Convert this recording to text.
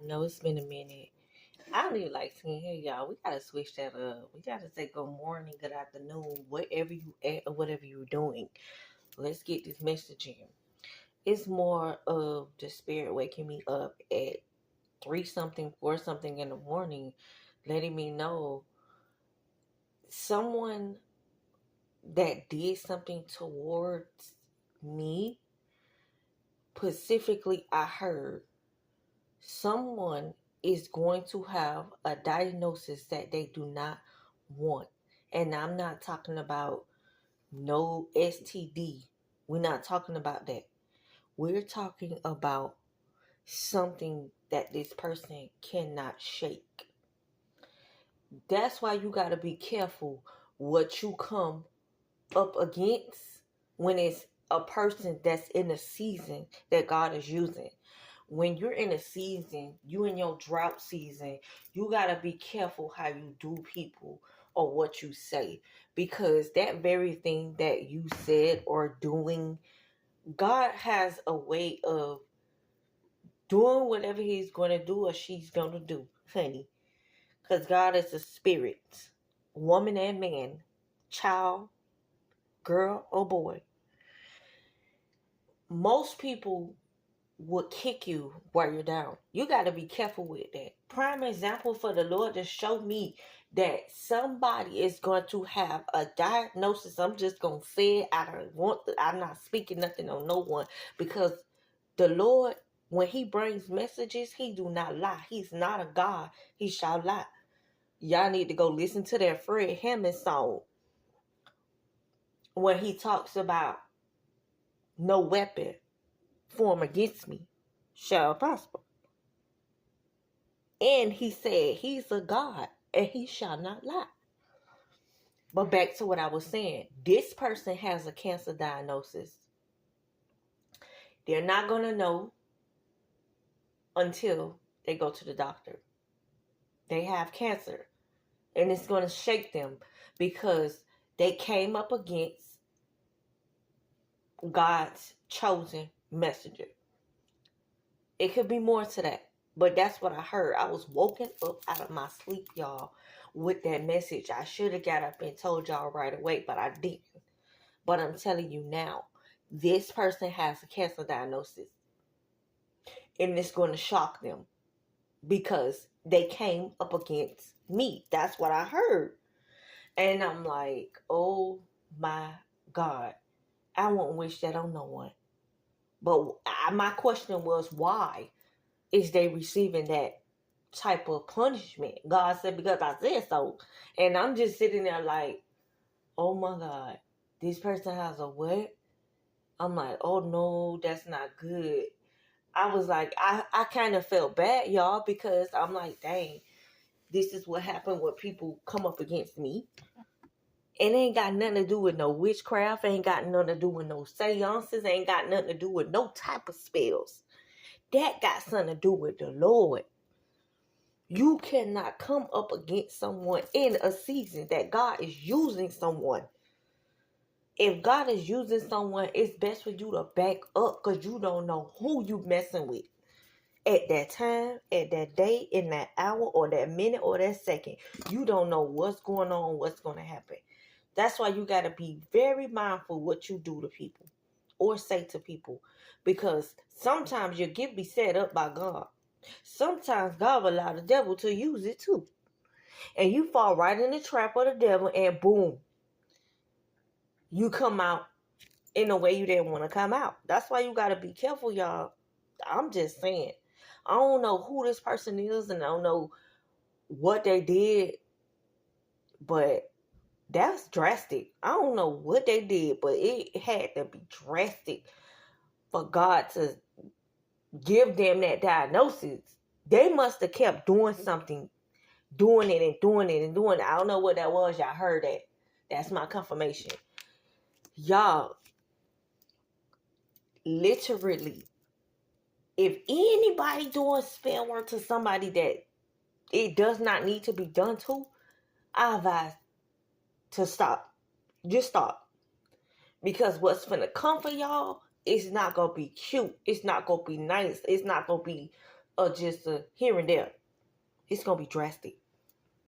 No, it's been a minute. I don't even like saying, hey, y'all, we gotta switch that up. We gotta say good morning, good afternoon, wherever you at or whatever you're doing. Let's get this message in. It's more of the spirit waking me up at 3 something, 4 something in the morning, letting me know someone that did something towards me. Specifically, I heard someone is going to have a diagnosis that they do not want. And I'm not talking about no STD. We're not talking about that. We're talking about something that this person cannot shake. That's why you got to be careful what you come up against when it's a person that's in a season that God is using. When you're in a season, you in your drought season, you got to be careful how you do people or what you say, because that very thing that you said or doing, God has a way of doing whatever he's going to do or she's going to do, honey, because God is a spirit, woman and man, child, girl or boy. Most people would kick you while you're down. You got to be careful with that. Prime example for the Lord to show me that somebody is going to have a diagnosis. I'm just going to say it. I'm not speaking nothing on no one, because the Lord, when he brings messages, he do not lie. He's not a God. He shall lie. Y'all need to go listen to that Fred Hammond song when he talks about no weapon form against me shall prosper. And he said he's a God and he shall not lie. But back to what I was saying. This person has a cancer diagnosis. They're not going to know until they go to the doctor. They have cancer. And it's going to shake them because they came up against God's chosen messenger. It could be more to that. But that's what I heard. I was woken up out of my sleep, y'all, with that message. I should have got up and told y'all right away, but I didn't. But I'm telling you now, this person has a cancer diagnosis. And it's going to shock them because they came up against me. That's what I heard. And I'm like, oh my God. I won't wish that on no one. But my question was, why is they receiving that type of punishment? God said, because I said so. And I'm just sitting there like, oh my God, this person has a what? I'm like, oh no, that's not good. I was like, I kind of felt bad, y'all, because I'm like, dang, this is what happened when people come up against me. It ain't got nothing to do with no witchcraft. Ain't got nothing to do with no seances. Ain't got nothing to do with no type of spells. That got something to do with the Lord. You cannot come up against someone in a season that God is using someone. If God is using someone, it's best for you to back up, because you don't know who you messing with at that time, at that day, in that hour, or that minute, or that second. You don't know what's going on, what's going to happen. That's why you got to be very mindful what you do to people or say to people, because sometimes your gift be set up by God. Sometimes God will allow the devil to use it too. And you fall right in the trap of the devil, and boom, you come out in a way you didn't want to come out. That's why you got to be careful, y'all. I'm just saying. I don't know who this person is, and I don't know what they did, but that's drastic. I don't know what they did, but it had to be drastic for God to give them that diagnosis. They must have kept doing something, doing it and doing it and doing it. I don't know what that was. Y'all heard that. That's my confirmation. Y'all, literally, if anybody doing spell work to somebody that it does not need to be done to, I advise to stop. Just stop. Because what's finna come for y'all is not gonna be cute. It's not gonna be nice. It's not gonna be or just a here and there. It's gonna be drastic.